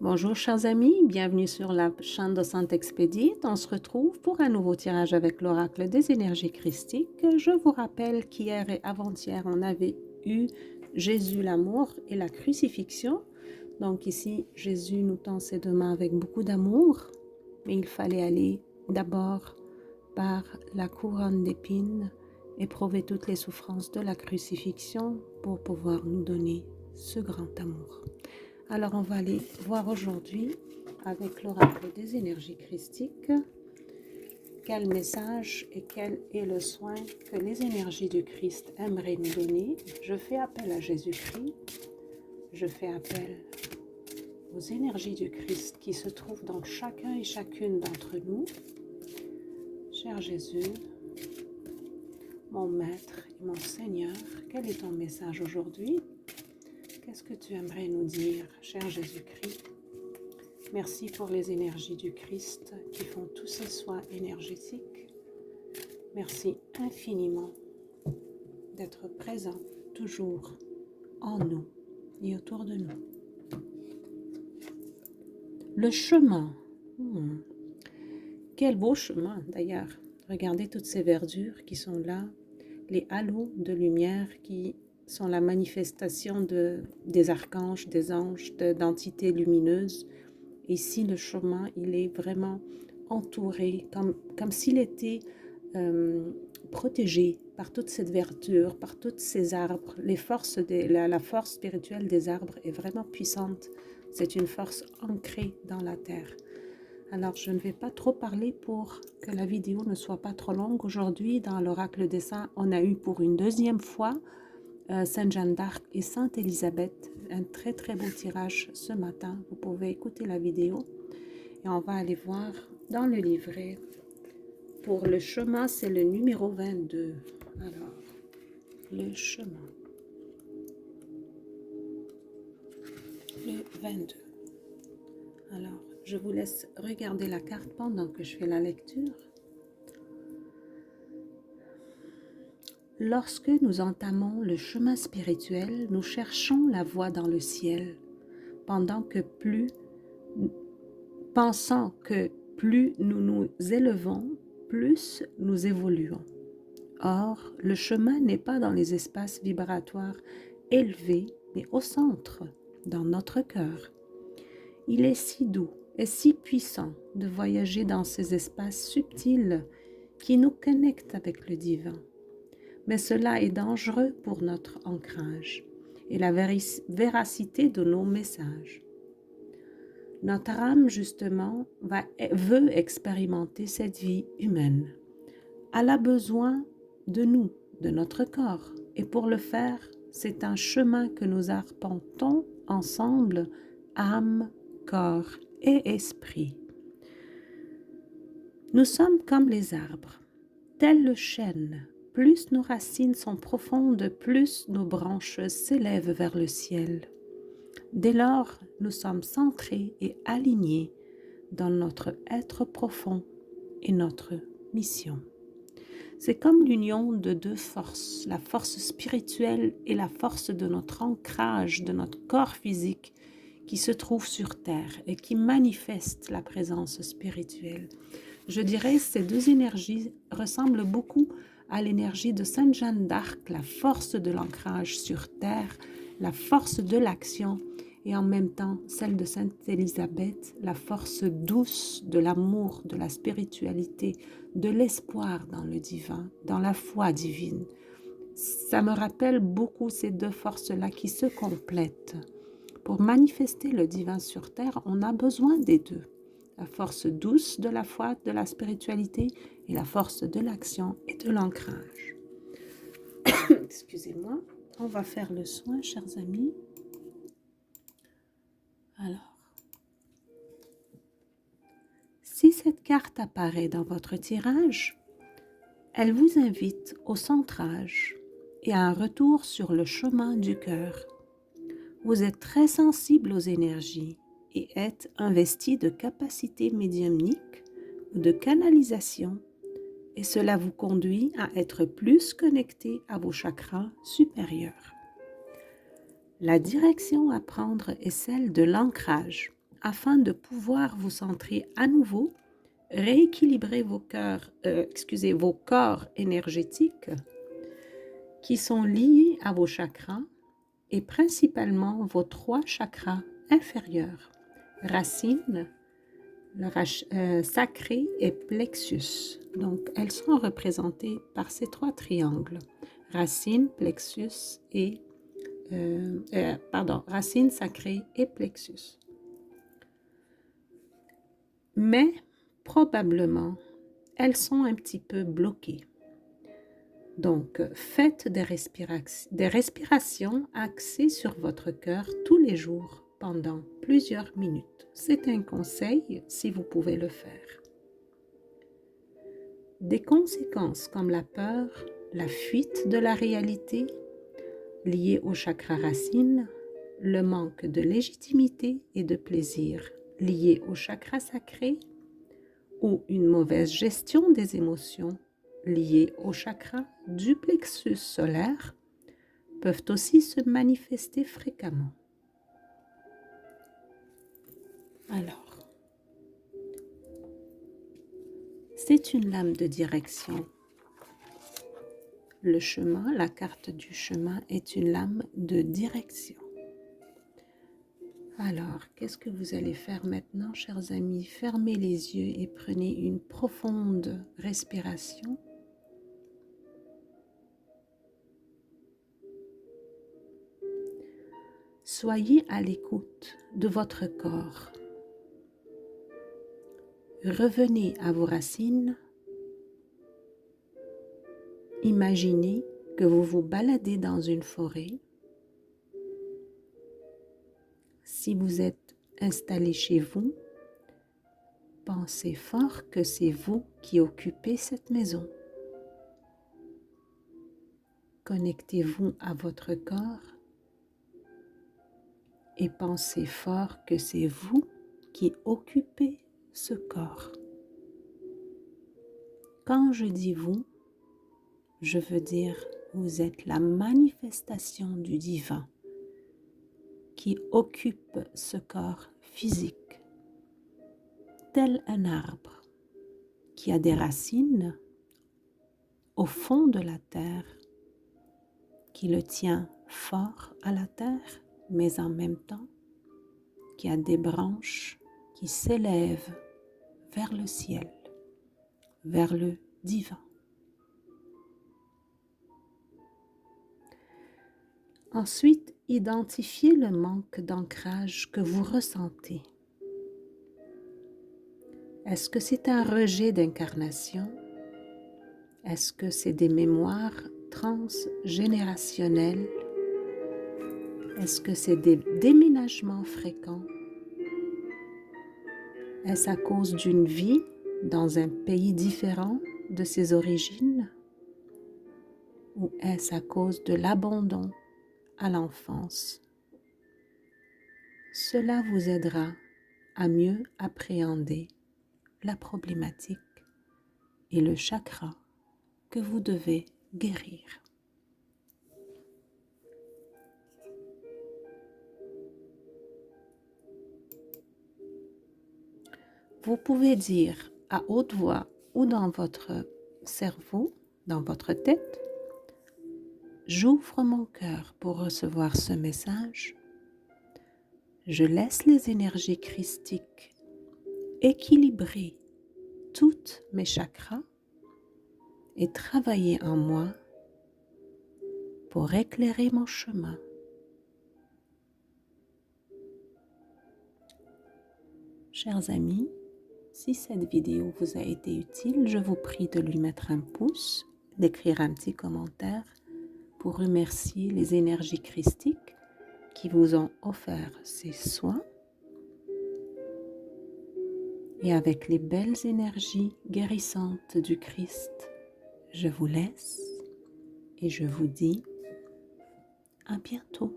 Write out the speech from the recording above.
Bonjour chers amis, bienvenue sur la chaîne de Sainte Expédite. On se retrouve pour un nouveau tirage avec l'oracle des énergies christiques. Je vous rappelle qu'hier et avant-hier, on avait eu Jésus l'amour et la crucifixion. Donc ici, Jésus nous tend ses deux mains avec beaucoup d'amour, mais il fallait aller d'abord par la couronne d'épines, éprouver toutes les souffrances de la crucifixion pour pouvoir nous donner ce grand amour. Alors, on va aller voir aujourd'hui, avec l'oracle des énergies christiques, quel message et quel est le soin que les énergies du Christ aimeraient nous donner. Je fais appel à Jésus-Christ, je fais appel aux énergies du Christ qui se trouvent dans chacun et chacune d'entre nous. Cher Jésus, mon Maître et mon Seigneur, quel est ton message aujourd'hui? Qu'est-ce que tu aimerais nous dire, cher Jésus-Christ? Merci pour les énergies du Christ qui font tous ces soins énergétiques. Merci infiniment d'être présent toujours en nous et autour de nous. Le chemin. Quel beau chemin d'ailleurs. Regardez toutes ces verdures qui sont là, les halos de lumière qui sont la manifestation des archanges, des anges, d'entités lumineuses. Ici, le chemin, il est vraiment entouré, comme s'il était protégé par toute cette verdure, par tous ces arbres. La force spirituelle des arbres est vraiment puissante. C'est une force ancrée dans la terre. Alors, je ne vais pas trop parler pour que la vidéo ne soit pas trop longue. Aujourd'hui, dans l'oracle des saints, on a eu pour une deuxième fois Sainte Jeanne d'Arc et Sainte Élisabeth. Un très très beau tirage ce matin. Vous pouvez écouter la vidéo. Et on va aller voir dans le livret. Pour le chemin, c'est le numéro 22. Alors, le chemin. Le 22. Alors, je vous laisse regarder la carte pendant que je fais la lecture. Lorsque nous entamons le chemin spirituel, nous cherchons la voie dans le ciel, pensant que plus nous nous élevons, plus nous évoluons. Or, le chemin n'est pas dans les espaces vibratoires élevés, mais au centre, dans notre cœur. Il est si doux et si puissant de voyager dans ces espaces subtils qui nous connectent avec le divin. Mais cela est dangereux pour notre ancrage et la véracité de nos messages. Notre âme, justement, veut expérimenter cette vie humaine. Elle a besoin de nous, de notre corps. Et pour le faire, c'est un chemin que nous arpentons ensemble, âme, corps et esprit. Nous sommes comme les arbres, tel le chêne. Plus nos racines sont profondes, plus nos branches s'élèvent vers le ciel. Dès lors, nous sommes centrés et alignés dans notre être profond et notre mission. C'est comme l'union de deux forces, la force spirituelle et la force de notre ancrage, de notre corps physique qui se trouve sur terre et qui manifeste la présence spirituelle. Je dirais que ces deux énergies ressemblent beaucoup à l'énergie de Sainte Jeanne d'Arc, la force de l'ancrage sur terre, la force de l'action, et en même temps celle de Sainte Élisabeth, la force douce de l'amour, de la spiritualité, de l'espoir dans le divin, dans la foi divine. Ça me rappelle beaucoup ces deux forces-là qui se complètent. Pour manifester le divin sur terre, on a besoin des deux. La force douce de la foi, de la spiritualité et la force de l'action et de l'ancrage. Excusez-moi, on va faire le soin, chers amis. Alors, si cette carte apparaît dans votre tirage, elle vous invite au centrage et à un retour sur le chemin du cœur. Vous êtes très sensible aux énergies et êtes investi de capacités médiumniques ou de canalisation, et cela vous conduit à être plus connecté à vos chakras supérieurs. La direction à prendre est celle de l'ancrage. afin de pouvoir vous centrer à nouveau, rééquilibrer vos corps énergétiques qui sont liés à vos chakras et principalement vos 3 chakras inférieurs, racine, sacré et plexus. Donc, elles sont représentées par ces 3 triangles, racine, plexus et racine, sacré et plexus. Mais probablement, elles sont un petit peu bloquées. Donc, faites des respirations axées sur votre cœur tous les jours pendant plusieurs minutes. C'est un conseil si vous pouvez le faire. Des conséquences comme la peur, la fuite de la réalité liée au chakra racine, le manque de légitimité et de plaisir lié au chakra sacré ou une mauvaise gestion des émotions liées au chakra du plexus solaire peuvent aussi se manifester fréquemment. Alors, c'est une lame de direction. Le chemin, la carte du chemin est une lame de direction. Alors, qu'est-ce que vous allez faire maintenant, chers amis? Fermez les yeux et prenez une profonde respiration. Soyez à l'écoute de votre corps. Revenez à vos racines. Imaginez que vous vous baladez dans une forêt. Si vous êtes installé chez vous, pensez fort que c'est vous qui occupez cette maison. Connectez-vous à votre corps et pensez fort que c'est vous qui occupez ce corps. Quand je dis vous, je veux dire vous êtes la manifestation du divin qui occupe ce corps physique, tel un arbre qui a des racines au fond de la terre, qui le tient fort à la terre, mais en même temps qui a des branches qui s'élèvent vers le ciel, vers le divin. Ensuite, identifiez le manque d'ancrage que vous ressentez. Est-ce que c'est un rejet d'incarnation? Est-ce que c'est des mémoires transgénérationnelles? Est-ce que c'est des déménagements fréquents? Est-ce à cause d'une vie dans un pays différent de ses origines? Ou est-ce à cause de l'abandon à l'enfance? Cela vous aidera à mieux appréhender la problématique et le chakra que vous devez guérir. Vous pouvez dire à haute voix ou dans votre cerveau, dans votre tête, j'ouvre mon cœur pour recevoir ce message. Je laisse les énergies christiques équilibrer toutes mes chakras et travailler en moi pour éclairer mon chemin. Chers amis, si cette vidéo vous a été utile, je vous prie de lui mettre un pouce, d'écrire un petit commentaire pour remercier les énergies christiques qui vous ont offert ces soins. Et avec les belles énergies guérissantes du Christ, je vous laisse et je vous dis à bientôt.